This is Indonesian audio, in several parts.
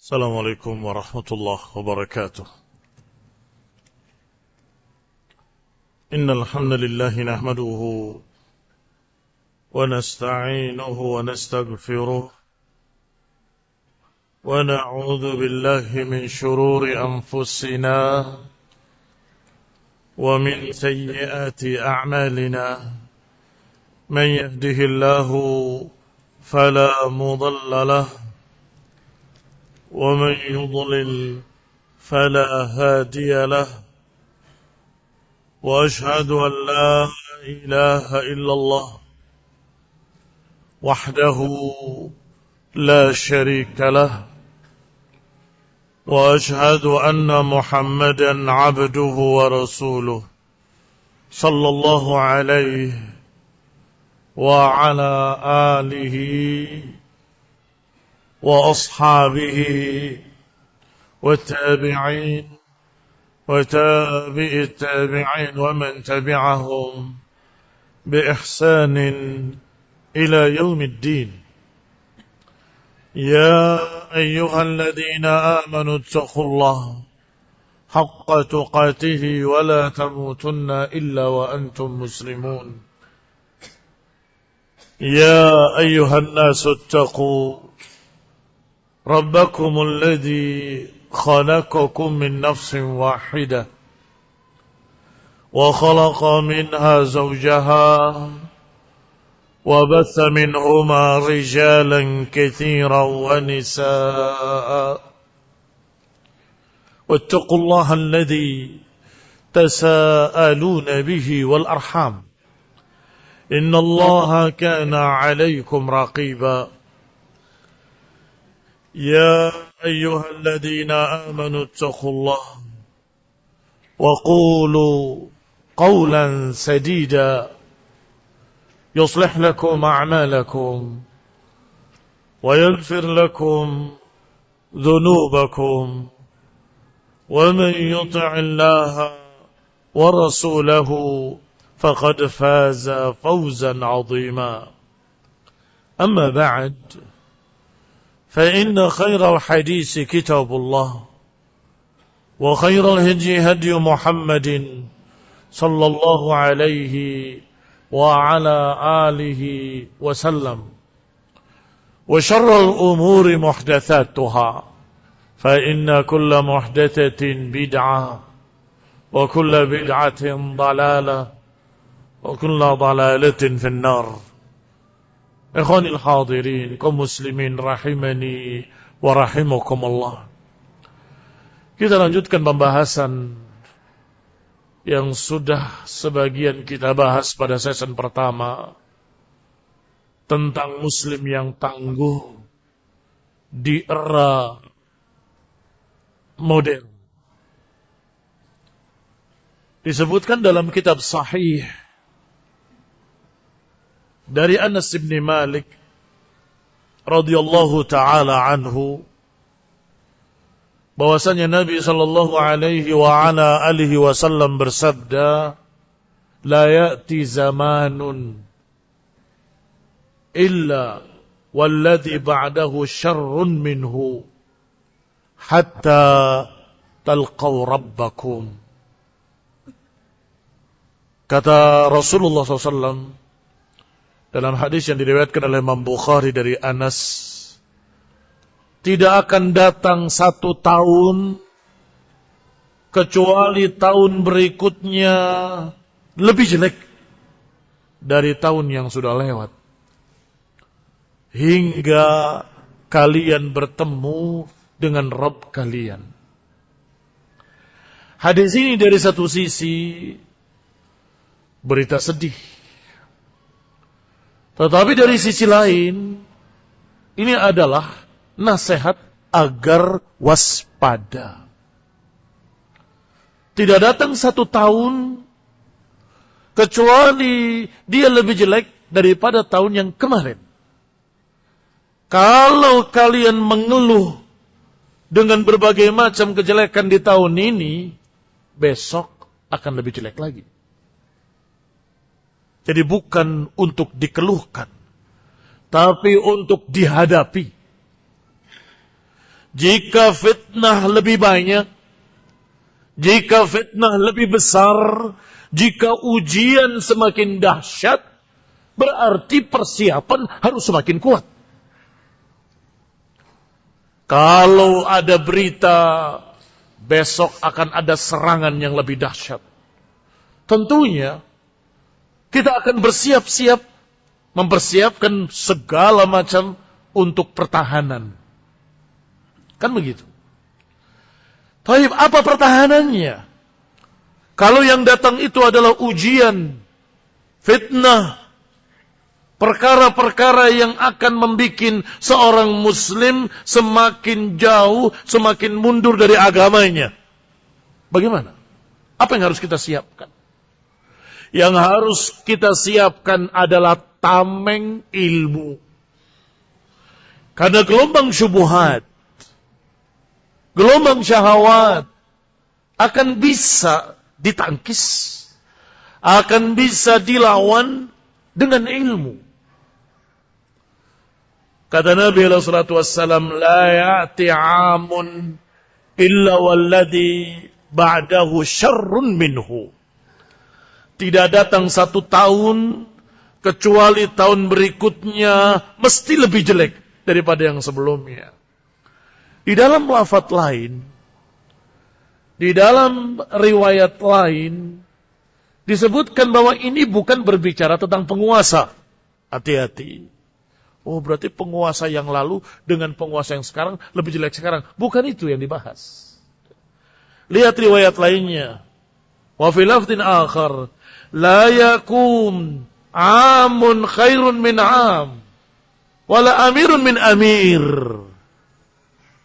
السلام عليكم ورحمة الله وبركاته. إن الحمد لله نحمده ونستعينه ونستغفره ونعوذ بالله من شرور أنفسنا ومن سيئات أعمالنا. من يهده الله فلا مضل له ومن يضلل فلا هادي له، وأشهد أن لا إله إلا الله وحده لا شريك له، وأشهد أن محمدا عبده ورسوله صلى الله عليه وعلى آله وأصحابه والتابعين وتابع التابعين ومن تبعهم بإحسان إلى يوم الدين. يا أيها الذين آمنوا اتقوا الله حق تقاته ولا تموتن إلا وأنتم مسلمون. يا أيها الناس اتقوا ربكم الذي خلقكم من نفس واحدة وخلق منها زوجها وبث منهما رجالا كثيرا ونساء، واتقوا الله الذي تساءلون به والأرحام إن الله كان عليكم رقيبا. يا أيها الذين آمنوا اتقوا الله وقولوا قولا سديدا يصلح لكم أعمالكم ويغفر لكم ذنوبكم، ومن يطع الله ورسوله فقد فاز فوزا عظيما. أما بعد، فإن خير الحديث كتاب الله، وخير الهدي هدي محمد صلى الله عليه وعلى آله وسلم، وشر الأمور محدثاتها، فإن كل محدثة بدعة وكل بدعة ضلالة وكل ضلالة في النار. Ikhwanil hadirin, kaum muslimin rahimani wa rahimakumullah. Kita lanjutkan pembahasan yang sudah sebagian kita bahas pada season pertama tentang muslim yang tangguh di era modern. Disebutkan dalam kitab sahih dari Anas bin Malik radhiyallahu taala anhu bahwasanya Nabi sallallahu alaihi wa ala alihi wasallam bersabda, la ya'ti zamanun illa walladhi ba'dahu syarrun minhu hatta talqaw rabbakum. Kata Rasulullah SAW dalam hadis yang diriwayatkan oleh Imam Bukhari dari Anas, tidak akan datang satu tahun kecuali tahun berikutnya lebih jelek dari tahun yang sudah lewat, hingga kalian bertemu dengan Rabb kalian. Hadis ini dari satu sisi berita sedih, tetapi dari sisi lain ini adalah nasihat agar waspada. Tidak datang satu tahun kecuali dia lebih jelek daripada tahun yang kemarin. Kalau kalian mengeluh dengan berbagai macam kejelekan di tahun ini, besok akan lebih jelek lagi. Jadi bukan untuk dikeluhkan, tapi untuk dihadapi. jika fitnah lebih banyak, jika fitnah lebih besar, jika ujian semakin dahsyat, berarti persiapan harus semakin kuat. Kalau ada berita besok akan ada serangan yang lebih dahsyat, tentunya kita akan bersiap-siap, mempersiapkan segala macam untuk pertahanan. Kan begitu. Tapi apa pertahanannya? Kalau yang datang itu adalah ujian, fitnah, perkara-perkara yang akan membuat seorang muslim semakin jauh, semakin mundur dari agamanya. Bagaimana? Apa yang harus kita siapkan? Yang harus kita siapkan adalah tameng ilmu. Karena gelombang syubhat, gelombang syahwat akan bisa ditangkis, akan bisa dilawan dengan ilmu. Kata Nabi sallallahu alaihi wasallam, la ya'ti 'amun illa walladhi ba'dahu syarrun minhu. Tidak datang satu tahun kecuali tahun berikutnya mesti lebih jelek daripada yang sebelumnya. Di dalam lafaz lain, di dalam riwayat lain, disebutkan bahwa ini bukan berbicara tentang penguasa. Hati-hati. Oh, berarti penguasa yang lalu dengan penguasa yang sekarang lebih jelek sekarang. Bukan itu yang dibahas. Lihat riwayat lainnya. Wa fi lafdhin akhar, la yakum amun khairun min am, wala amirun min amir.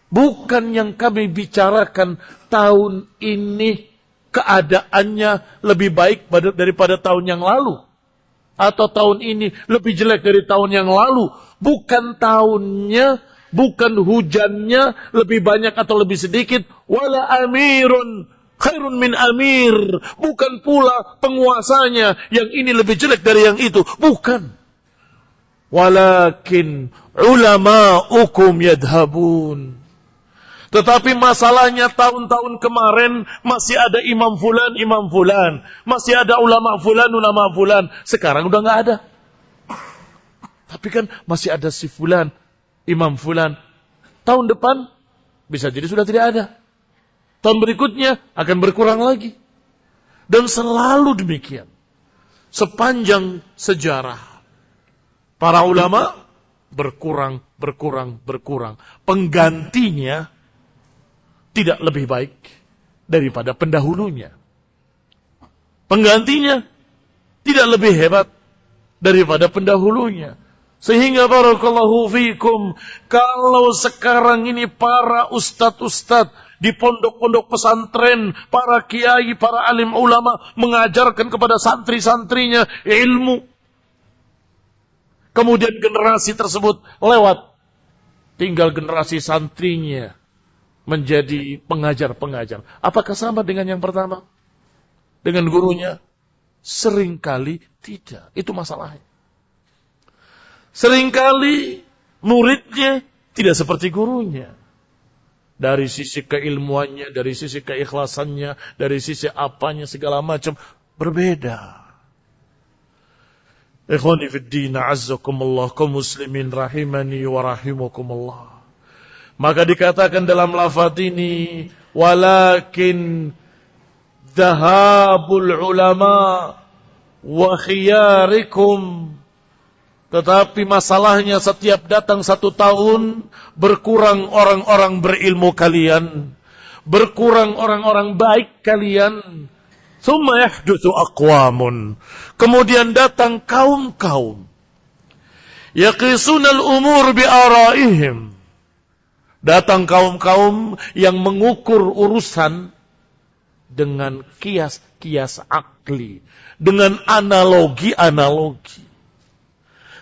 Bukan yang kami bicarakan tahun ini keadaannya lebih baik daripada tahun yang lalu. Atau tahun ini lebih jelek dari tahun yang lalu. Bukan tahunnya, bukan hujannya lebih banyak atau lebih sedikit. Wala amirun khairun min amir. Bukan pula penguasanya yang ini lebih jelek dari yang itu. Bukan. Walakin ulama'ukum yadhabun. Tetapi masalahnya tahun-tahun kemarin masih ada imam fulan. Masih ada ulama fulan. Sekarang udah gak ada. Tapi kan masih ada si fulan, imam fulan. Tahun depan bisa jadi sudah tidak ada. Tahun berikutnya akan berkurang lagi. Dan selalu demikian. Sepanjang sejarah. Para ulama berkurang. Penggantinya tidak lebih baik daripada pendahulunya. Penggantinya tidak lebih hebat daripada pendahulunya. Sehingga barakallahu fikum, kalau sekarang ini para ustadz-ustadz di pondok-pondok pesantren, para kiai, para alim ulama mengajarkan kepada santri-santrinya ilmu. Kemudian generasi tersebut lewat, tinggal generasi santrinya menjadi pengajar-pengajar. Apakah sama dengan yang pertama? Dengan gurunya? Seringkali tidak. Itu masalahnya. Seringkali muridnya tidak seperti gurunya. Dari sisi keilmuannya, dari sisi keikhlasannya, dari sisi apanya segala macam berbeda. Ikhwani fid din, azzakumullah, kaum muslimin rahimani wa rahimakumullah. Maka dikatakan dalam lafaz ini, walakin dhahabul ulama wa khiyarikum. Tetapi masalahnya setiap datang satu tahun, berkurang orang-orang berilmu kalian, berkurang orang-orang baik kalian. Tsumma yahdutsu aqwamun. Kemudian datang kaum-kaum yaqisunal umur bi araihim. Datang kaum-kaum yang mengukur urusan dengan kias-kias akli, dengan analogi-analogi.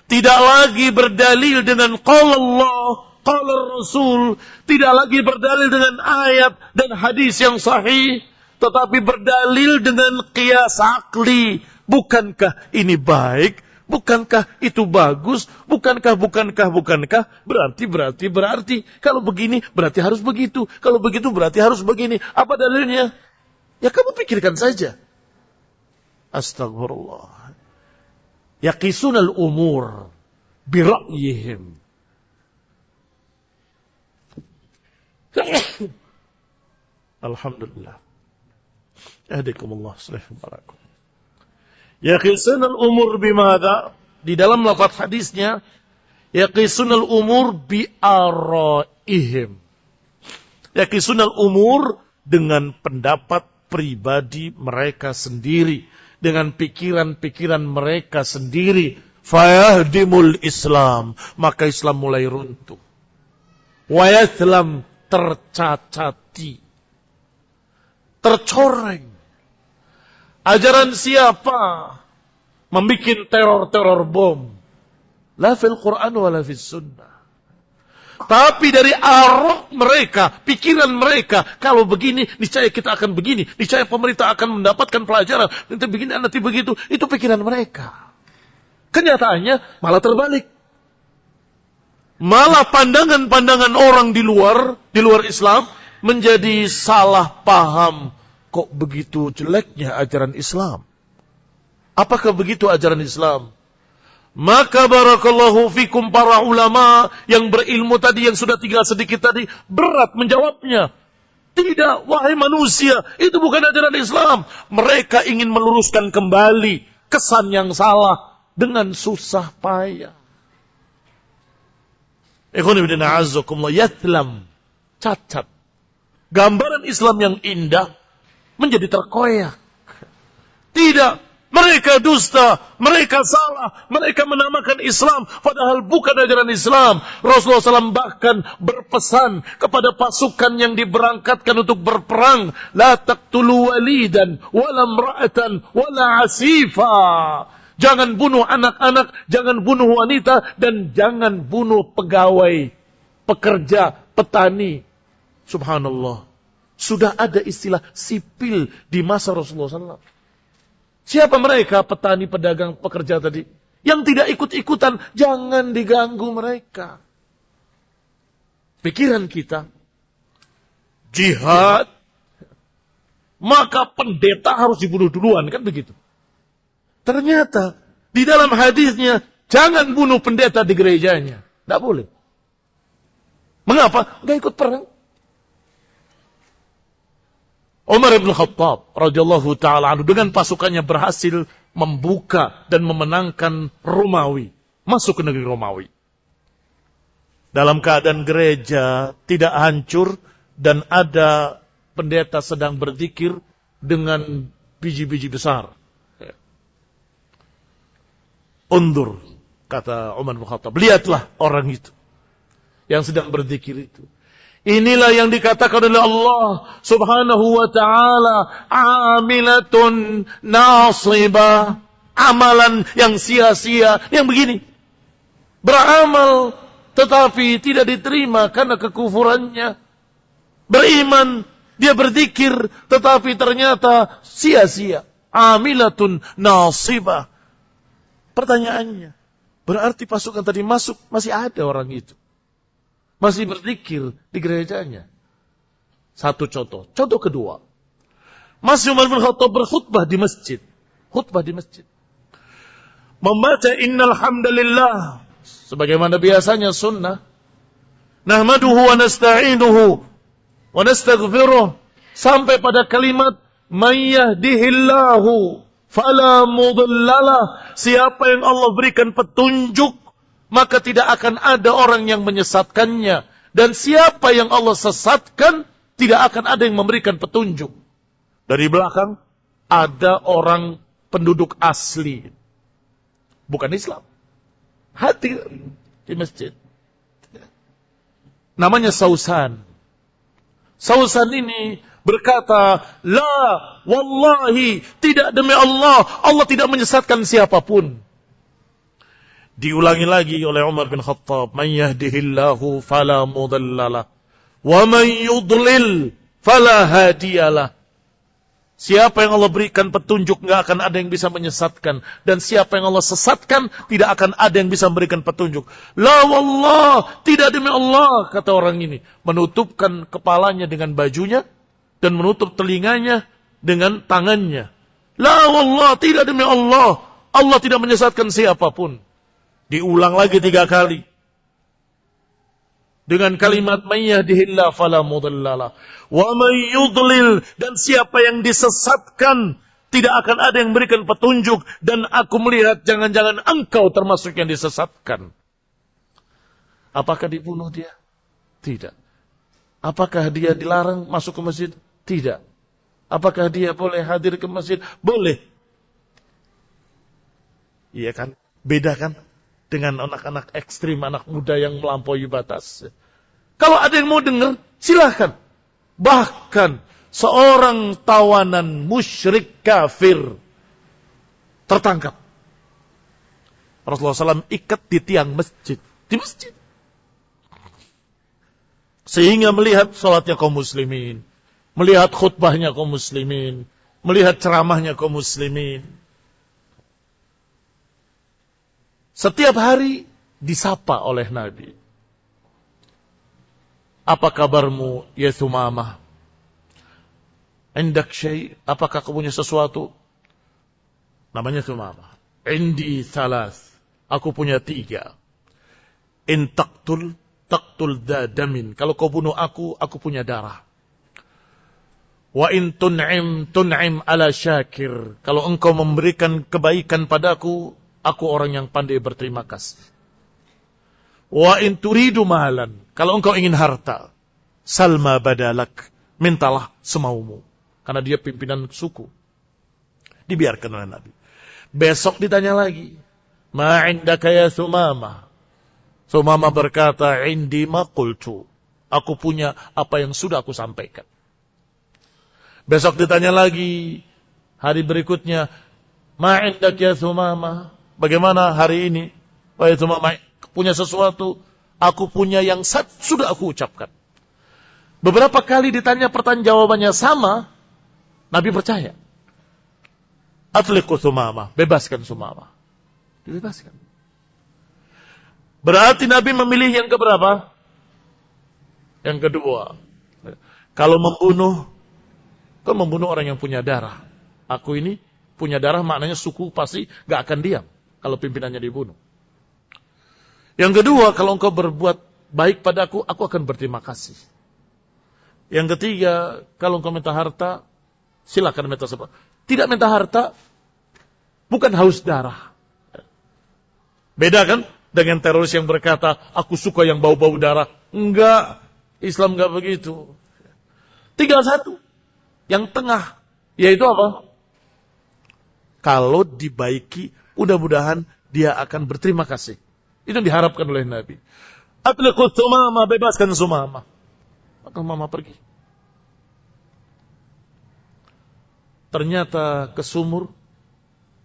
Tidak lagi berdalil dengan qala Allah, qala Rasul, tidak lagi berdalil dengan ayat dan hadis yang sahih, tetapi berdalil dengan kias akli. Bukankah ini baik? Bukankah itu bagus? Bukankah? Berarti. Kalau begini, berarti harus begitu. Kalau begitu, berarti harus begini. Apa dalilnya? Ya kamu pikirkan saja. Astagfirullah. Yaqisunal umur bira'yihim. Alhamdulillah. Ahdikumullah sallallahu barakum. Yaqisunal umur bimada? Di dalam lafaz hadisnya, yaqisunal umur bi'ara'ihim. Yaqisunal umur dengan pendapat pribadi mereka sendiri, dengan pikiran-pikiran mereka sendiri. Fayahdimul Islam, maka Islam mulai runtuh. Wayathlam, tercacati, tercoreng. Ajaran siapa membikin teror-teror bom? La fil Quran wa la fil sunnah. Tapi dari arah mereka, pikiran mereka, kalau begini, niscaya kita akan begini, niscaya pemerintah akan mendapatkan pelajaran, nanti begini, nanti begitu. Itu pikiran mereka. Kenyataannya malah terbalik. Malah pandangan-pandangan orang di luar Islam menjadi salah paham. Kok begitu jeleknya ajaran Islam? Apakah begitu ajaran Islam? Maka barakallahu fikum para ulama yang berilmu tadi, yang sudah tinggal sedikit tadi, berat menjawabnya. Tidak, wahai manusia, itu bukan ajaran Islam. Mereka ingin meluruskan kembali kesan yang salah dengan susah payah. Ikhwanifidina azzakumullah, yathlam, cacat. Gambaran Islam yang indah menjadi terkoyak. Tidak, mereka dusta, mereka salah, mereka menamakan Islam padahal bukan ajaran Islam. Rasulullah SAW bahkan berpesan kepada pasukan yang diberangkatkan untuk berperang, la taqtulu walidan wala imra'atan wala asifa. Jangan bunuh anak-anak, jangan bunuh wanita, dan jangan bunuh pegawai, pekerja, petani. Subhanallah. Sudah ada istilah sipil di masa Rasulullah SAW. Siapa mereka? Petani, pedagang, pekerja tadi. Yang tidak ikut-ikutan, jangan diganggu mereka. Pikiran kita, jihad, maka pendeta harus dibunuh duluan, kan begitu. Ternyata di dalam hadisnya jangan bunuh pendeta di gerejanya. Tidak boleh. Mengapa? Nggak ikut perang. Umar bin Khattab radhiyallahu taala anhu dengan pasukannya berhasil membuka dan memenangkan Romawi, masuk ke negeri Romawi. Dalam keadaan gereja tidak hancur dan ada pendeta sedang berzikir dengan biji-biji besar. Undur, kata Umar bin Khattab, lihatlah orang itu yang sedang berzikir itu. Inilah yang dikatakan oleh Allah subhanahu wa ta'ala, amilatun nasibah, amalan yang sia-sia, yang begini. Beramal tetapi tidak diterima karena kekufurannya. Beriman, dia berzikir tetapi ternyata sia-sia. Amilatun nasibah. Pertanyaannya, berarti pasukan tadi masuk, masih ada orang itu. Masih berzikir di gerejanya. Satu contoh. Contoh kedua. Masih Umar bin Khattab berkhutbah di masjid. Khutbah di masjid. Membaca innal hamdalillah. Sebagaimana biasanya sunnah. Nahmaduhu wa nasta'inuhu wa nastaghfiruh. Sampai pada kalimat may yahdihillahu fala mudhillalah. Siapa yang Allah berikan petunjuk, maka tidak akan ada orang yang menyesatkannya. Dan siapa yang Allah sesatkan, tidak akan ada yang memberikan petunjuk. Dari belakang, ada orang penduduk asli. Bukan Islam. Hadir di masjid. Namanya Sausan. Sausan ini berkata, la wallahi, tidak demi Allah, Allah tidak menyesatkan siapapun. Diulangi lagi oleh Umar bin Khattab, man yahdihillahu fala mudhillalah wa man yudlil fala hadiyalah. Siapa yang Allah berikan petunjuk, nggak akan ada yang bisa menyesatkan. Dan siapa yang Allah sesatkan, tidak akan ada yang bisa memberikan petunjuk. La wallah, tidak demi Allah, kata orang ini. Menutupkan kepalanya dengan bajunya, dan menutup telinganya dengan tangannya. La wallah, tidak demi Allah. Allah tidak menyesatkan siapapun. Diulang lagi 3 kali. Dengan kalimat may yahdihillahu fala mudhillalah wa may yudlil, dan siapa yang disesatkan tidak akan ada yang memberikan petunjuk, dan aku melihat jangan-jangan engkau termasuk yang disesatkan. Apakah dibunuh dia? Tidak. Apakah dia dilarang masuk ke masjid? Tidak. Apakah dia boleh hadir ke masjid? Boleh. Iya kan? Beda kan? Dengan anak-anak ekstrim, anak muda yang melampaui batas. Kalau ada yang mau dengar, silahkan. Bahkan seorang tawanan musyrik kafir tertangkap. Rasulullah SAW ikat di tiang masjid. Di masjid. Sehingga melihat sholatnya kaum muslimin. Melihat khutbahnya kaum muslimin. Melihat ceramahnya kaum muslimin. Setiap hari disapa oleh Nabi. Apa kabarmu ya Thumamah? Indak syai', apakah kamu punya sesuatu? Namanya Thumamah. Indi thalath, aku punya 3. In taqtul dadamin. Kalau kau bunuh aku punya darah. Wa in tun'im ala syakir. Kalau engkau memberikan kebaikan padaku, aku orang yang pandai berterima kasih. Wa in turidu malan, kalau engkau ingin harta, salma badalak, mintalah semaumu. Karena dia pimpinan suku. Dibiarkan oleh Nabi. Besok ditanya lagi, ma indaka ya Thumamah? Thumamah berkata, indi ma qultu. Aku punya apa yang sudah aku sampaikan. Besok ditanya lagi, hari berikutnya, ma indaka ya Thumamah? Bagaimana hari ini? Wahai Thumamah, punya sesuatu? Aku punya yang sudah aku ucapkan. Beberapa kali ditanya pertanyaan jawabannya sama, Nabi percaya. Atliqu Thumamah, bebaskan Thumamah. Dibebaskan. Berarti Nabi memilih yang keberapa? Yang kedua. Kalau membunuh, kan membunuh orang yang punya darah. Aku ini punya darah, maknanya suku pasti gak akan diam kalau pimpinannya dibunuh. Yang kedua, kalau engkau berbuat baik padaku, aku akan berterima kasih. Yang ketiga, kalau engkau minta harta, silakan minta sebab. Tidak minta harta, bukan haus darah. Beda kan dengan teroris yang berkata, aku suka yang bau-bau darah. Enggak, Islam enggak begitu. Tinggal satu, yang tengah, yaitu apa? Kalau dibaiki, mudah-mudahan dia akan berterima kasih. Itu yang diharapkan oleh Nabi. Atliqu Thumamah, bebaskan Thumamah. Maka Mama pergi. Ternyata ke sumur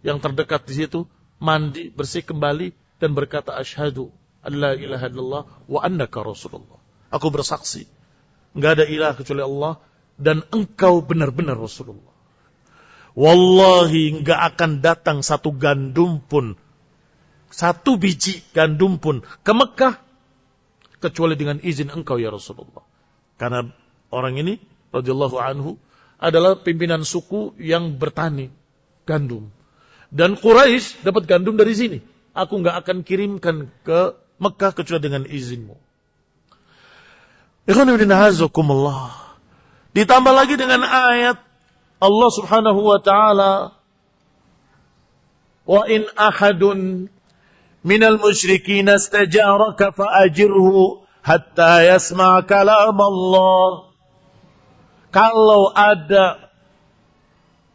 yang terdekat di situ, mandi, bersih kembali, dan berkata, asyhadu an la ilaha illallah wa annaka Rasulullah. Aku bersaksi, enggak ada ilah kecuali Allah, dan engkau benar-benar Rasulullah. Wallahi enggak akan datang satu gandum pun, satu biji gandum pun ke Mekah kecuali dengan izin engkau ya Rasulullah. Karena orang ini radhiyallahu anhu adalah pimpinan suku yang bertani gandum. Dan Quraisy dapat gandum dari sini. Aku enggak akan kirimkan ke Mekah kecuali dengan izinmu. Ikhwan fillah azakumullah. Ditambah lagi dengan ayat Allah Subhanahu wa taala, wa in ahadun minal musyrikin istajaraka fa'ajirhu hatta yasma' kalam Allah. Kalau ada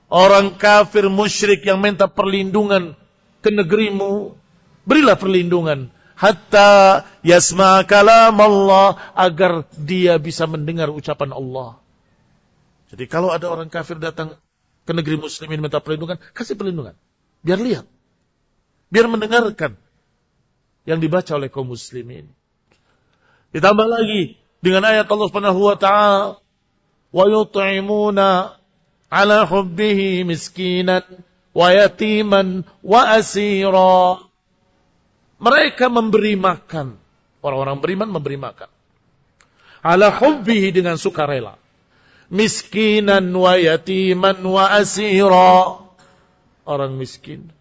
orang kafir musyrik yang minta perlindungan ke negerimu, berilah perlindungan hatta yasma' kalam Allah, agar dia bisa mendengar ucapan Allah. Jadi kalau ada orang kafir datang ke negeri muslimin minta perlindungan, kasih perlindungan. Biar lihat. Biar mendengarkan yang dibaca oleh kaum muslimin. Ditambah lagi dengan ayat Allah Subhanahu wa taala, wa yut'imuna ala hubbihi miskinan wa yatiman wa asira. Mereka memberi makan. Orang-orang beriman memberi makan. Ala hubbihi dengan sukarela. Miskinan wa yatiman wa asira. Orang miskin,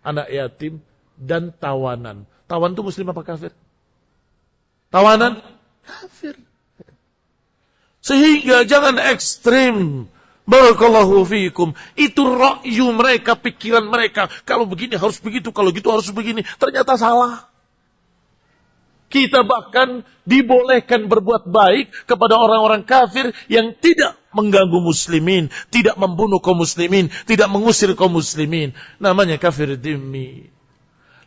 anak yatim, dan tawanan. Tawanan itu muslim apa kafir? Tawanan? Kafir. Sehingga jangan ekstrim. Barakallahu fiikum. Itu ra'yu mereka, pikiran mereka. Kalau begini harus begitu, kalau gitu harus begini. Ternyata salah. Kita bahkan dibolehkan berbuat baik kepada orang-orang kafir yang tidak mengganggu muslimin, tidak membunuh kaum muslimin, tidak mengusir kaum muslimin. Namanya kafir dhimmi.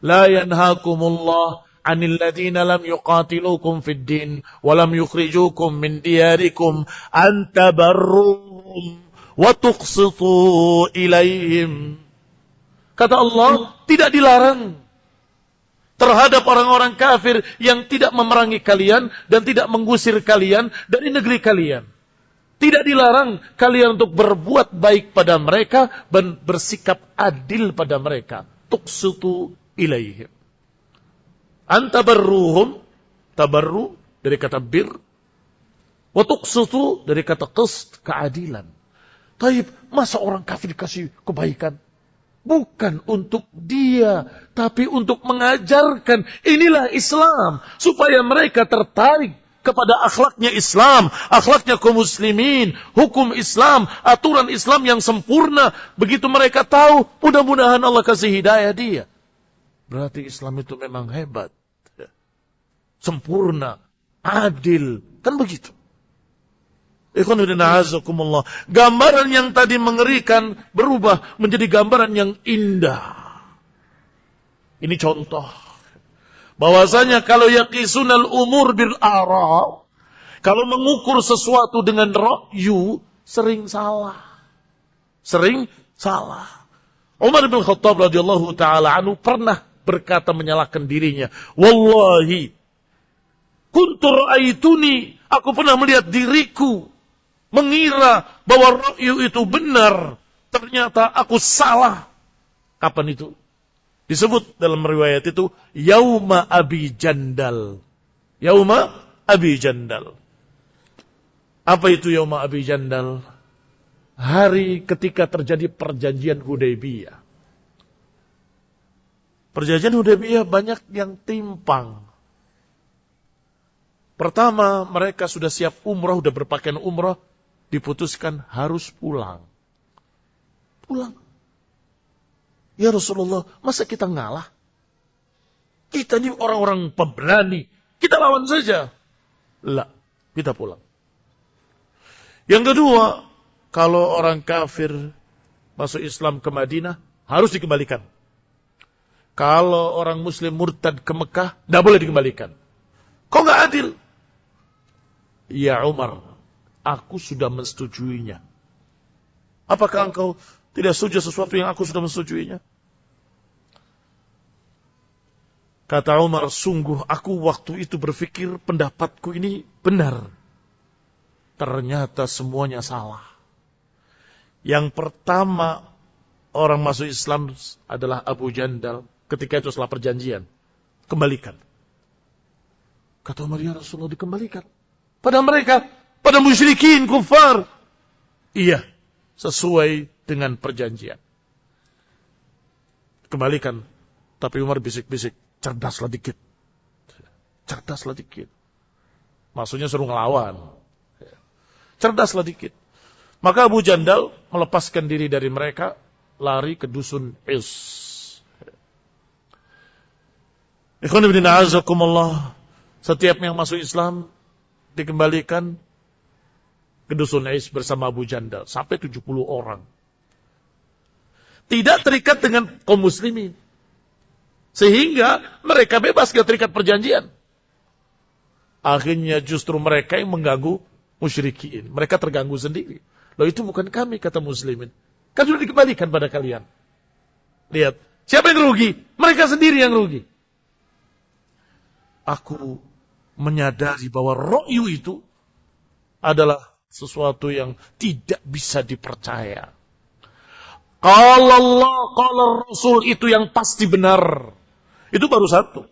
La yanhakumullah 'anil ladzina lam yuqatilukum fid din wa lam yukhrijukum min diyarikum an tabarruhum wa tuqsitu ilaihim. Kata Allah, tidak dilarang terhadap orang-orang kafir yang tidak memerangi kalian dan tidak mengusir kalian dari negeri kalian. Tidak dilarang kalian untuk berbuat baik pada mereka dan bersikap adil pada mereka. Tuqsitu ilaihim. Antabarruhum, tabarru dari kata bir, wa tuqsitu dari kata qist, keadilan. Taib, masa orang kafir dikasih kebaikan? Bukan untuk dia, tapi untuk mengajarkan inilah Islam. Supaya mereka tertarik kepada akhlaknya Islam, akhlaknya kaum muslimin, hukum Islam, aturan Islam yang sempurna. Begitu mereka tahu, mudah-mudahan Allah kasih hidayah dia. Berarti Islam itu memang hebat. Sempurna, adil. Kan begitu. Gambaran yang tadi mengerikan berubah menjadi gambaran yang indah. Ini contoh. Bahwasanya kalau yaqisunal umur bil ara, kalau mengukur sesuatu dengan ra'yu, sering salah. Sering salah. Umar bin Khattab radhiyallahu taala anhu pernah berkata menyalahkan dirinya, "Wallahi, kuntu ra'aituni, aku pernah melihat diriku mengira bahwa ra'yu itu benar, ternyata aku salah." Kapan itu? Disebut dalam riwayat itu Yauma Abi Jandal. Yauma Abi Jandal. Apa itu Yauma Abi Jandal? Hari ketika terjadi perjanjian Hudaybiyah. Perjanjian Hudaybiyah banyak yang timpang. Pertama, mereka sudah siap umrah, sudah berpakaian umrah, diputuskan harus pulang. Pulang. Ya Rasulullah, masa kita ngalah? Kita ini orang-orang pemberani. Kita lawan saja. Lah, kita pulang. Yang kedua, kalau orang kafir masuk Islam ke Madinah, harus dikembalikan. Kalau orang muslim murtad ke Mekah, tidak boleh dikembalikan. Kok nggak adil? Ya Umar, aku sudah mensetujuinya. Apakah engkau tidak setuju sesuatu yang aku sudah mensetujuinya? Kata Umar, sungguh aku waktu itu berpikir pendapatku ini benar. Ternyata semuanya salah. Yang pertama orang masuk Islam adalah Abu Jandal. Ketika itu setelah perjanjian. Kembalikan. Kata Umar, ya Rasulullah, dikembalikan. Pada mereka, pada musyrikin, kufar. Iya, sesuai dengan perjanjian. Kembalikan. Tapi Umar bisik-bisik, cerdaslah dikit. Cerdaslah dikit. Maksudnya suruh ngelawan. Cerdaslah dikit. Maka Abu Jandal melepaskan diri dari mereka, lari ke dusun Is. Ikhwan ibn a'azakumullah, setiap yang masuk Islam dikembalikan ke dusun Is bersama Abu Jandal. Sampai 70 orang. Tidak terikat dengan kaum muslimin. Sehingga mereka bebas ke terikat perjanjian. Akhirnya justru mereka yang mengganggu musyrikin. Mereka terganggu sendiri. Loh, itu bukan kami, kata muslimin. Kan sudah dikembalikan pada kalian. Lihat, siapa yang rugi? Mereka sendiri yang rugi. Aku menyadari bahwa ra'yu itu adalah sesuatu yang tidak bisa dipercaya. Qala Allah, qala Rasul, itu yang pasti benar. Itu baru satu.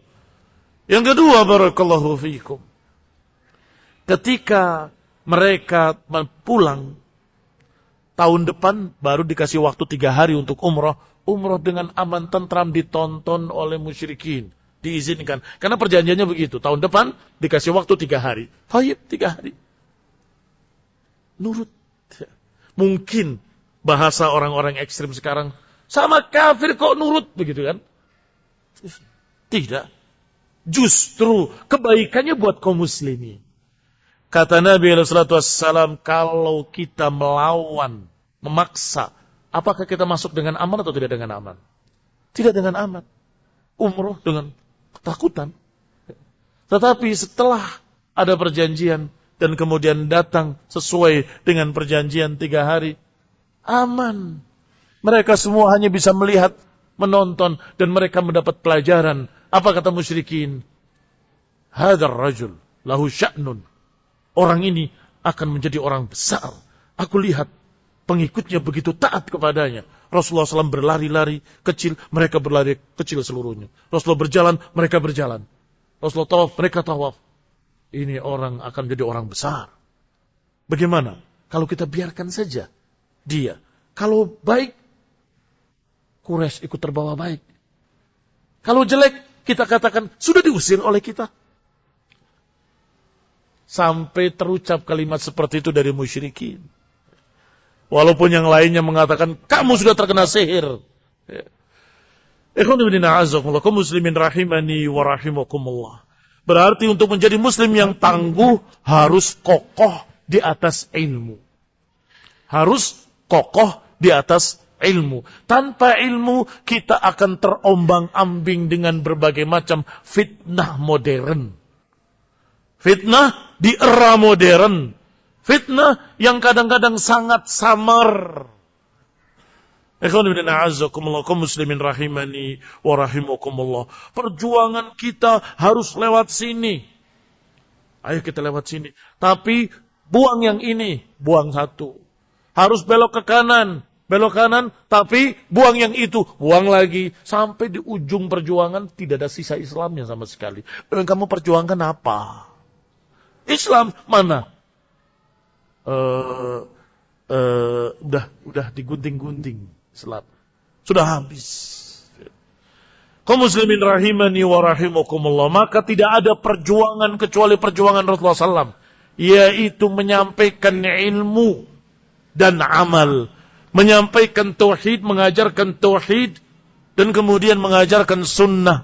Yang kedua, barakallahu fiikum. Ketika mereka pulang, tahun depan baru dikasih waktu 3 hari untuk umrah. Umrah dengan aman tentram ditonton oleh musyrikin. Diizinkan. Karena perjanjiannya begitu. Tahun depan dikasih waktu 3 hari. Baik, 3 hari. Nurut. Mungkin bahasa orang-orang ekstrim sekarang, sama kafir kok nurut, begitu kan? Tidak. Justru kebaikannya buat kaum muslimin. Kata Nabi SAW, kalau kita melawan, memaksa, apakah kita masuk dengan aman atau tidak dengan aman? Tidak dengan aman. Umroh dengan ketakutan. Tetapi setelah ada perjanjian, dan kemudian datang sesuai dengan perjanjian 3 hari, aman. Mereka semua hanya bisa melihat, menonton, dan mereka mendapat pelajaran. Apa kata musyrikin? Hadzal rajul lahu sya'nun. Orang ini akan menjadi orang besar. Aku lihat pengikutnya begitu taat kepadanya. Rasulullah SAW berlari-lari kecil, mereka berlari kecil seluruhnya. Rasulullah berjalan, mereka berjalan. Rasulullah tawaf, mereka tawaf. Ini orang akan menjadi orang besar. Bagaimana kalau kita biarkan saja dia? Kalau baik, Quraisy ikut terbawa baik. Kalau jelek, kita katakan sudah diusir oleh kita. Sampai terucap kalimat seperti itu dari musyrikin. Walaupun yang lainnya mengatakan, kamu sudah terkena sihir. Ikhwanudina azakumullah, kaum muslimin rahimani wa rahimakumullah. Berarti untuk menjadi muslim yang tangguh, harus kokoh di atas ilmu. Harus kokoh di atas ilmu. Tanpa ilmu, kita akan terombang-ambing dengan berbagai macam fitnah modern. Fitnah di era modern. Fitnah yang kadang-kadang sangat samar. Ikhwanudina azakumullah, kaum muslimin rahimani wa rahimakumullah. Perjuangan kita harus lewat sini. Ayo kita lewat sini. Tapi buang yang ini, buang satu. Harus belok ke kanan, belok kanan, tapi buang yang itu, buang lagi. Sampai di ujung perjuangan tidak ada sisa Islamnya sama sekali. Dan kamu perjuangkan apa? Islam mana? Udah digunting-gunting. Sudah habis. Kaum muslimin rahimani wa rahimakumullah. Maka tidak ada perjuangan kecuali perjuangan Rasulullah SAW. Yaitu menyampaikan ilmu dan amal. Menyampaikan tauhid, mengajarkan tauhid. Dan kemudian mengajarkan sunnah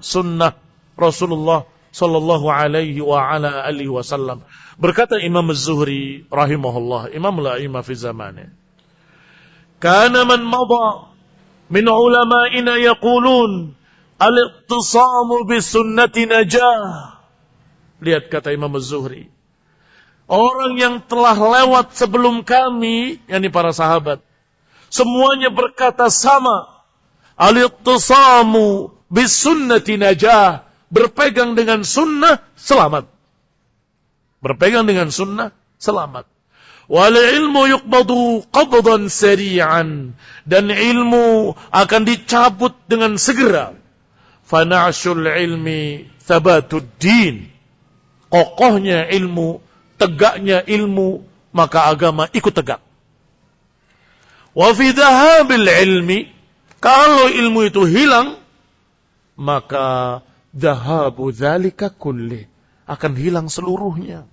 Rasulullah sallallahu alaihi wa ala alihi wasallam. Berkata Imam Az-Zuhri rahimahullah, Imam al-A'imah fi zamannya. Kana man mada min ulama'ina yaqulun al-iqtisamu bi sunnati najah. Lihat kata Imam Az-Zuhri. Orang yang telah lewat sebelum kami, yakni para sahabat, semuanya berkata sama. Al-iqtisamu bi sunnati najah. Berpegang dengan sunnah, selamat. Berpegang dengan sunnah, selamat. Wal ilmu yuqbadu qabdan sari'an. Dan ilmu akan dicabut dengan segera. Fana'ashul ilmi thabatud din. Kokohnya ilmu, tegaknya ilmu, maka agama ikut tegak. Wa fi dhahabil ilmi, kalau ilmu itu hilang, maka dhahabu dzalika kulli, akan hilang seluruhnya.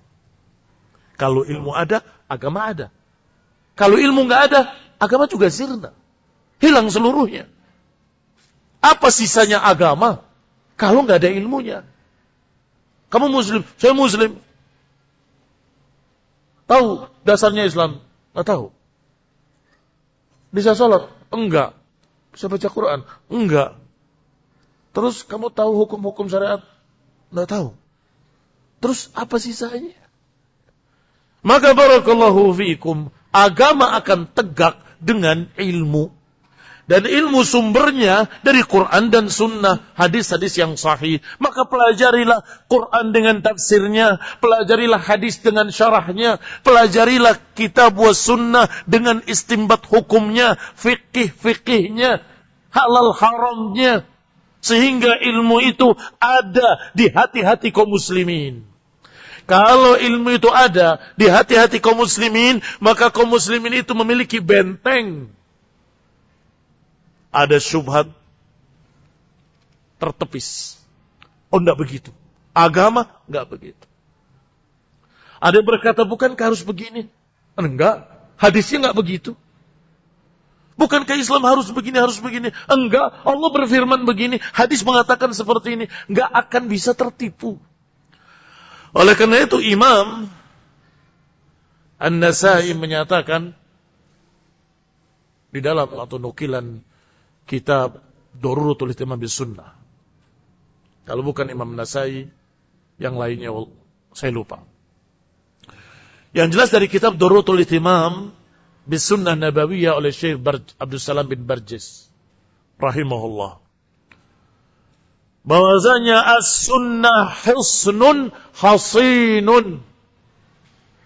Kalau ilmu ada, agama ada. Kalau ilmu enggak ada, agama juga sirna. Hilang seluruhnya. Apa sisanya agama kalau enggak ada ilmunya? Kamu muslim, saya muslim. Tahu dasarnya Islam? Enggak tahu. Bisa sholat? Enggak. Bisa baca Quran? Enggak. Terus kamu tahu hukum-hukum syariat? Enggak tahu. Terus apa sisanya? Maka barakallahu fiikum, agama akan tegak dengan ilmu. Dan ilmu sumbernya dari Quran dan Sunnah, hadis-hadis yang sahih. Maka pelajarilah Quran dengan tafsirnya, pelajarilah hadis dengan syarahnya, pelajarilah kitab wa sunnah dengan istimbat hukumnya, fikih-fikihnya, halal haramnya. Sehingga ilmu itu ada di hati-hati kaum muslimin. Kalau ilmu itu ada di hati-hati kaum muslimin, maka kaum muslimin itu memiliki benteng. Ada syubhat tertepis. Oh, enggak begitu. Agama enggak begitu. Ada yang berkata, bukankah harus begini? Enggak. Hadisnya enggak begitu. Bukankah Islam harus begini, harus begini? Enggak. Allah berfirman begini. Hadis mengatakan seperti ini. Enggak akan bisa tertipu. Oleh karena itu Imam An-Nasai menyatakan di dalam atau nukilan kitab Daruratul Ihtimam bis Sunnah. Kalau bukan Imam Nasai, yang lainnya saya lupa. Yang jelas dari kitab Daruratul Ihtimam bis Sunnah Nabawiyah oleh Syekh Abdul Salam bin Barjis rahimahullah, bahwasanya as-sunnah hisnun hasinun.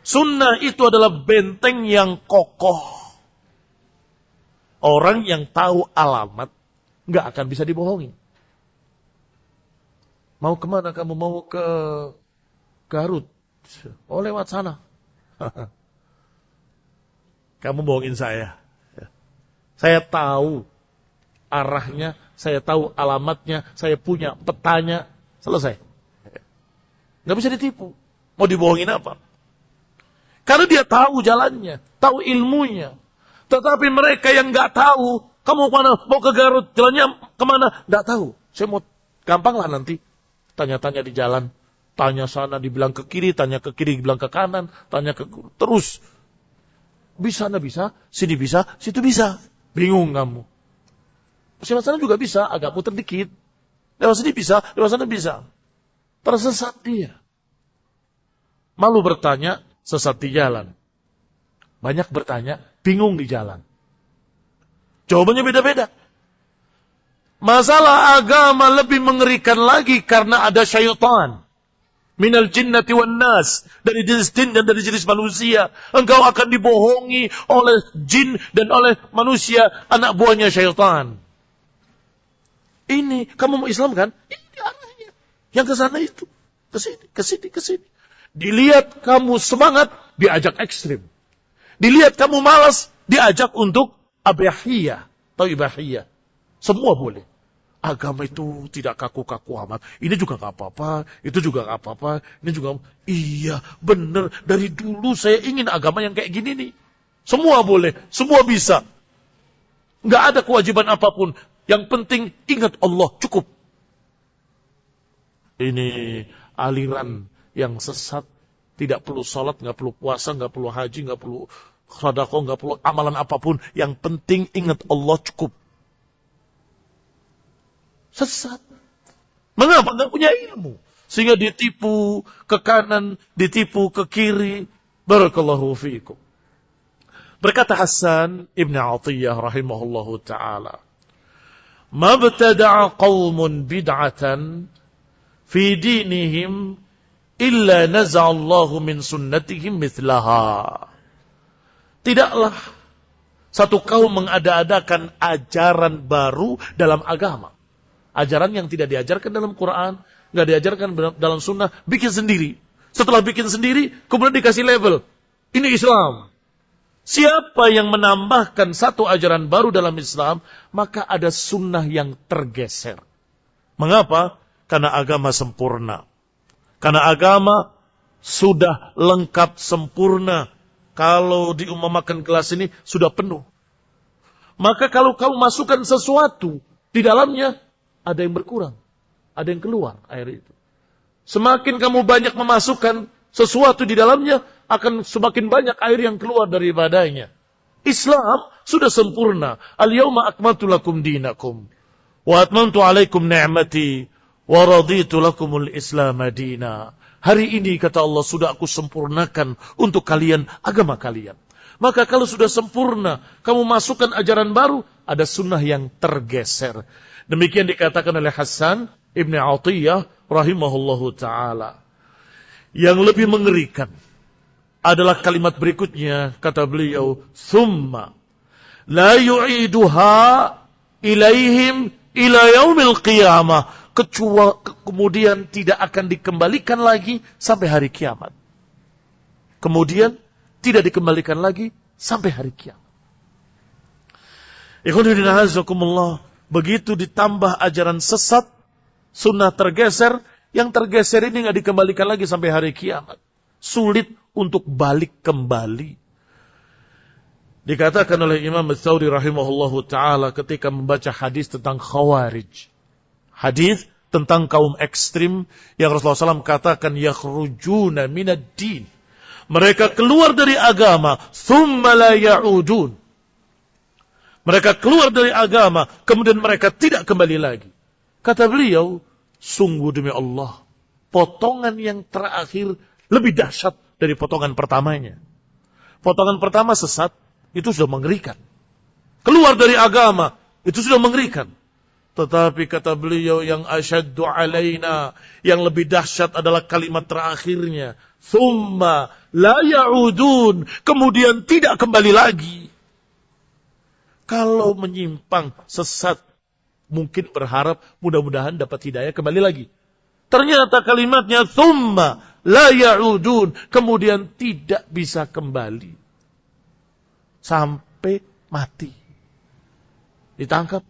Sunnah itu adalah benteng yang kokoh. Orang yang tahu alamat nggak akan bisa dibohongi. Mau kemana kamu? Mau ke Garut? Oh, lewat sana. Kamu bohongin saya. Saya tahu arahnya, saya tahu alamatnya, saya punya petanya. Selesai. Nggak bisa ditipu. Mau dibohongin apa? Karena dia tahu jalannya, tahu ilmunya. Tetapi mereka yang nggak tahu, kamu mana? Mau ke Garut, jalannya kemana? Nggak tahu. Saya mau, gampang lah nanti. Tanya-tanya di jalan. Tanya sana, dibilang ke kiri. Tanya ke kiri, dibilang ke kanan. Tanya ke terus. Bisa, nggak bisa. Sini bisa, situ bisa. Bingung kamu. Lewat sana juga bisa, agak putar dikit. Lewat sini bisa, lewat sana bisa. Tersesat dia. Malu bertanya, sesat di jalan. Banyak bertanya, bingung di jalan. Jawabannya beda-beda. Masalah agama lebih mengerikan lagi karena ada syaitan. Minal jinnati wan nas. Dari jenis jin dan dari jenis manusia. Engkau akan dibohongi oleh jin dan oleh manusia, anak buahnya syaitan. Ini, kamu mau Islam kan? Ini arahnya. Yang ke sana itu. Ke sini, ke sini, ke sini. Dilihat kamu semangat, diajak ekstrim. Dilihat kamu malas, diajak untuk abahiyah atau ibahiyah. Semua boleh. Agama itu tidak kaku-kaku amat. Ini juga gak apa-apa, itu juga gak apa-apa, ini juga. Iya, benar. Dari dulu saya ingin agama yang kayak gini nih. Semua boleh, semua bisa. Gak ada kewajiban apapun. Yang penting ingat Allah, cukup. Ini aliran yang sesat. Tidak perlu salat, gak perlu puasa, gak perlu haji, gak perlu sedekah, gak perlu amalan apapun. Yang penting ingat Allah, cukup. Sesat. Mengapa? Gak punya ilmu. Sehingga ditipu ke kanan, ditipu ke kiri. Barakallahu fiikum. Berkata Hasan Ibn Atiyah rahimahullahu ta'ala. Mabtada'a qawmun bid'atan fi dinihim illa naza'allahu min sunnatihim mithlaha. Tidaklah satu kaum mengada-adakan ajaran baru dalam agama. Ajaran yang tidak diajarkan dalam Quran, nggak diajarkan dalam sunnah, bikin sendiri. Setelah bikin sendiri, kemudian dikasih label. Ini Islam. Siapa yang menambahkan satu ajaran baru dalam Islam, maka ada sunnah yang tergeser. Mengapa? Karena agama sempurna. Karena agama sudah lengkap sempurna. Kalau diumpamakan gelas ini sudah penuh. Maka kalau kamu masukkan sesuatu di dalamnya, ada yang berkurang, ada yang keluar air itu. Semakin kamu banyak memasukkan sesuatu di dalamnya, akan semakin banyak air yang keluar daripadanya. Islam sudah sempurna. Al-yawma akmaltu lakum dinakum wa atmamtu alaikum ni'mati wa raditu lakumul Islam madina. Hari ini kata Allah sudah aku sempurnakan untuk kalian agama kalian. Maka kalau sudah sempurna, kamu masukkan ajaran baru, ada sunnah yang tergeser. Demikian dikatakan oleh Hasan Ibn Atiyah rahimahullahu ta'ala. Yang lebih mengerikan adalah kalimat berikutnya, kata beliau, Thumma la yu'iduha ilaihim ila yaumil qiyamah. Kemudian tidak akan dikembalikan lagi sampai hari kiamat. Kemudian tidak dikembalikan lagi sampai hari kiamat. Begitu ditambah ajaran sesat, sunnah tergeser, yang tergeser ini nggak dikembalikan lagi sampai hari kiamat. Sulit untuk balik kembali. Dikatakan oleh Imam Ats-Tsauri rahimahullahu ta'ala ketika membaca hadis tentang Khawarij. Hadis tentang kaum ekstrim yang Rasulullah SAW katakan yakhrujuna minad din. Mereka keluar dari agama, thumma la ya'udun. Mereka keluar dari agama, kemudian mereka tidak kembali lagi. Kata beliau, sungguh demi Allah, potongan yang terakhir lebih dahsyat dari potongan pertamanya. Potongan pertama sesat, itu sudah mengerikan. Keluar dari agama, itu sudah mengerikan. Tetapi kata beliau yang asyaddu alaina, yang lebih dahsyat adalah kalimat terakhirnya. Thumma la ya'udun, kemudian tidak kembali lagi. Kalau menyimpang, sesat, mungkin berharap mudah-mudahan dapat hidayah kembali lagi. Ternyata kalimatnya thumma la ya'udun, kemudian tidak bisa kembali. Sampai mati. Ditangkap,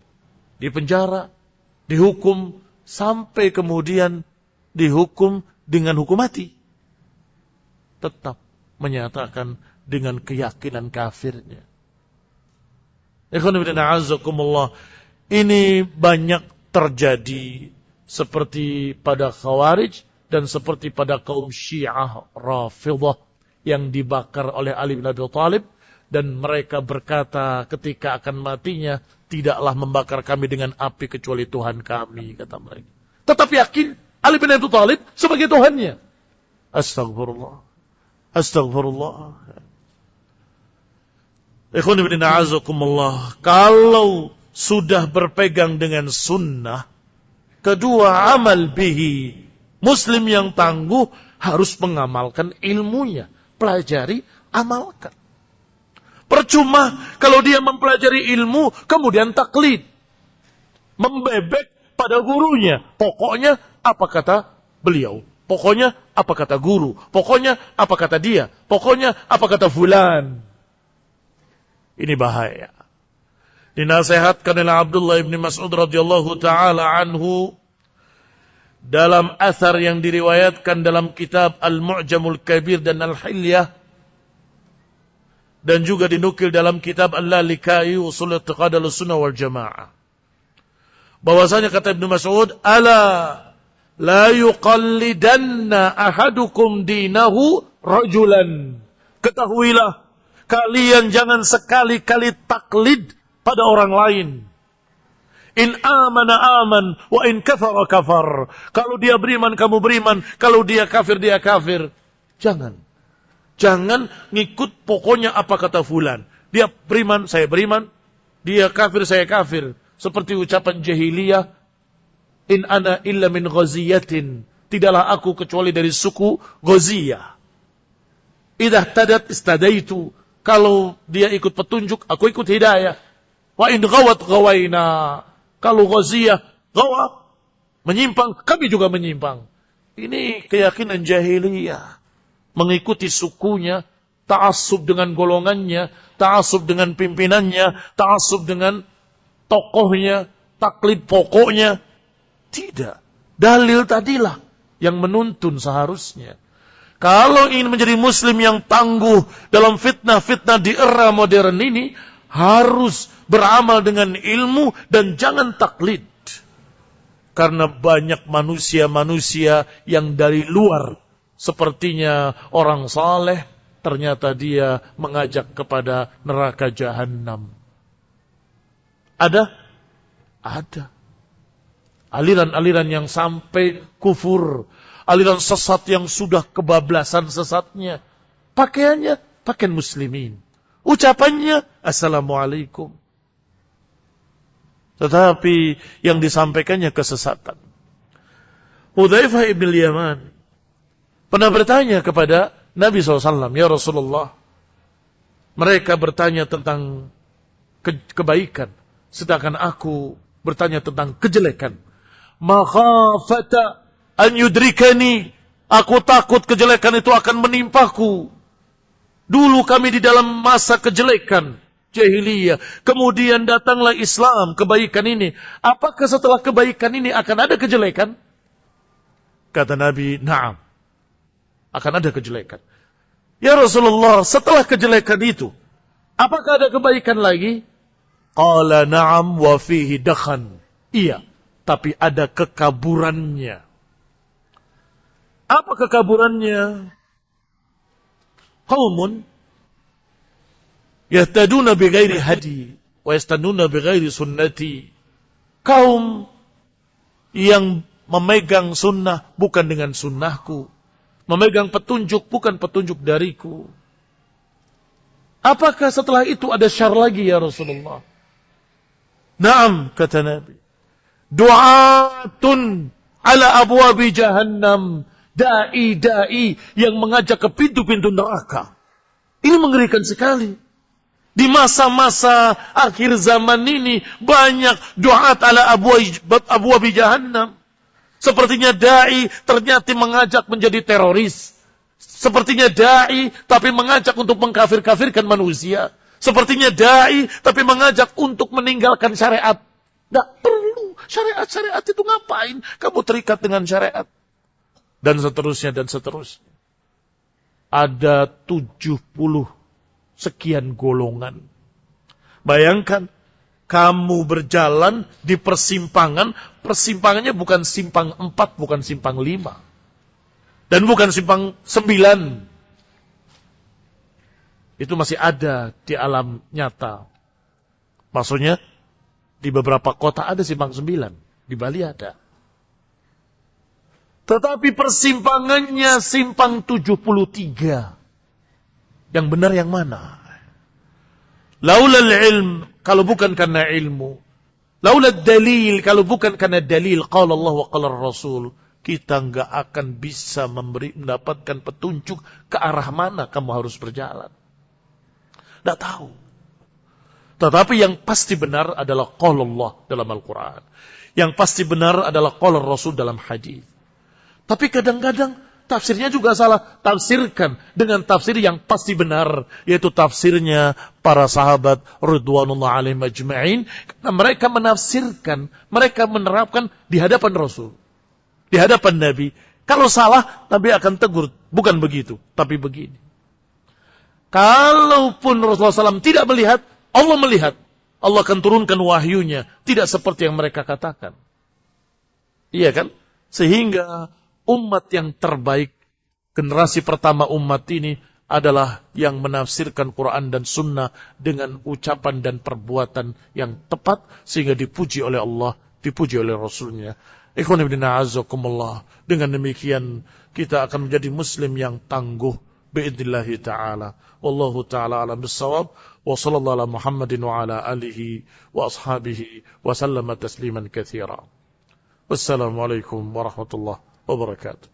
dipenjara, dihukum, sampai kemudian dihukum dengan hukum mati. Tetap menyatakan dengan keyakinan kafirnya. Ini banyak terjadi seperti pada Khawarij dan seperti pada kaum Syiah Rafidhah yang dibakar oleh Ali bin Abi Thalib, dan mereka berkata ketika akan matinya, tidaklah membakar kami dengan api kecuali Tuhan kami, kata mereka. Tetap yakin Ali bin Abi Thalib sebagai Tuhannya. Astagfirullah. Astagfirullah. Ikhwan ibn a'azakumullah, kalau sudah berpegang dengan sunnah, kedua amal bihi, muslim yang tangguh harus mengamalkan ilmunya, pelajari, amalkan. Percuma kalau dia mempelajari ilmu kemudian taklid, membebek pada gurunya. Pokoknya apa kata beliau, pokoknya apa kata guru, pokoknya apa kata dia, pokoknya apa kata fulan. Ini bahaya. Dinasihatkan oleh Abdullah bin Mas'ud radhiyallahu taala anhu dalam athar yang diriwayatkan dalam kitab Al-Mu'jamul Kabir dan Al-Hilyah, dan juga dinukil dalam kitab Al-Lalikai Ushul I'tiqad Ahlussunnah wal Jamaah. Bahwasanya kata Ibnu Mas'ud, "Ala la yuqallidanna ahadukum dinahu rajulan." Ketahuilah, kalian jangan sekali-kali taklid pada orang lain. In amana aman, wa in kafara kafar. Kalau dia beriman, kamu beriman. Kalau dia kafir, dia kafir. Jangan. Jangan ngikut pokoknya apa kata fulan. Dia beriman, saya beriman. Dia kafir, saya kafir. Seperti ucapan jahiliyah, in ana illa min ghaziyatin. Tidaklah aku kecuali dari suku Ghaziyah. Idah tadat istadaitu. Kalau dia ikut petunjuk, aku ikut hidayah. Wa in ghawat ghawaina. Kalau Ghaziyah gawa, menyimpang, kami juga menyimpang. Ini keyakinan jahiliyah. Mengikuti sukunya, ta'assub dengan golongannya, ta'assub dengan pimpinannya, ta'assub dengan tokohnya, taklid pokoknya. Tidak. Dalil tadilah yang menuntun seharusnya. Kalau ingin menjadi muslim yang tangguh dalam fitnah-fitnah di era modern ini, harus beramal dengan ilmu dan jangan taklid. Karena banyak manusia-manusia yang dari luar, sepertinya orang saleh, ternyata dia mengajak kepada neraka jahanam. Ada? Ada. Aliran-aliran yang sampai kufur. Aliran sesat yang sudah kebablasan sesatnya. Pakaiannya pakaian muslimin. Ucapannya Assalamualaikum. Tetapi yang disampaikannya kesesatan. Hudzaifah ibn Yaman pernah bertanya kepada Nabi SAW, ya Rasulullah, mereka bertanya tentang kebaikan, sedangkan aku bertanya tentang kejelekan. Makhafata an yudrikani, aku takut kejelekan itu akan menimpaku. Dulu kami di dalam masa kejelekan, jahiliyah. Kemudian datanglah Islam, kebaikan ini. Apakah setelah kebaikan ini akan ada kejelekan? Kata Nabi, na'am. Akan ada kejelekan. Ya Rasulullah, setelah kejelekan itu, apakah ada kebaikan lagi? Qala na'am wa fihi dakhan. Iya, tapi ada kekaburannya. Apa kekaburannya? Qaumun yahtaduna bighairi hadi wa yastannuna bighairi sunnati. Kaum yang memegang sunnah bukan dengan sunnahku, memegang petunjuk bukan petunjuk dariku. Apakah setelah itu ada syar lagi ya Rasulullah? Naam, kata Nabi. Du'atun ala abwabi jahannam. Da'i yang mengajak ke pintu-pintu neraka. Ini mengerikan sekali. Di masa-masa akhir zaman ini banyak du'at ala abwabi jahannam. Sepertinya da'i ternyata mengajak menjadi teroris. Sepertinya da'i tapi mengajak untuk mengkafir-kafirkan manusia. Sepertinya da'i tapi mengajak untuk meninggalkan syariat. Tidak perlu. Syariat itu ngapain? Kamu terikat dengan syariat. Dan seterusnya, dan seterusnya. Ada 70 sekian golongan. Bayangkan, kamu berjalan di persimpangan. Persimpangannya bukan simpang 4, bukan simpang 5. Dan bukan simpang 9. Itu masih ada di alam nyata. Maksudnya, di beberapa kota ada simpang 9. Di Bali ada. Tetapi persimpangannya simpang 73. Yang benar yang mana? Laulal ilm, kalau bukan karena ilmu. Laulad dalil, kalau bukan karena dalil. Qala Allah wa qala Rasul. Kita enggak akan bisa mendapatkan petunjuk ke arah mana kamu harus berjalan. Tidak tahu. Tetapi yang pasti benar adalah qala Allah dalam Al-Quran. Yang pasti benar adalah qala Rasul dalam hadis. Tapi kadang-kadang tafsirnya juga salah. Tafsirkan dengan tafsir yang pasti benar. Yaitu tafsirnya para sahabat Ridwanullah alaihim ajma'in. Karena mereka menafsirkan, mereka menerapkan di hadapan Rasul. Di hadapan Nabi. Kalau salah, Nabi akan tegur. Bukan begitu, tapi begini. Kalaupun Rasulullah SAW tidak melihat, Allah melihat. Allah akan turunkan wahyunya. Tidak seperti yang mereka katakan. Iya kan? Sehingga umat yang terbaik, generasi pertama umat ini adalah yang menafsirkan Quran dan Sunnah dengan ucapan dan perbuatan yang tepat sehingga dipuji oleh Allah, dipuji oleh Rasulnya. Ikhwan ibn a'azzakumullah. Dengan demikian kita akan menjadi Muslim yang tangguh biidnillahi ta'ala. Wallahu ta'ala alam bissawab. Wa sallallahu ala Muhammadin wa ala alihi wa ashabihi wa sallama tasliman katsira. Wassalamualaikum warahmatullahi wabarakatuh.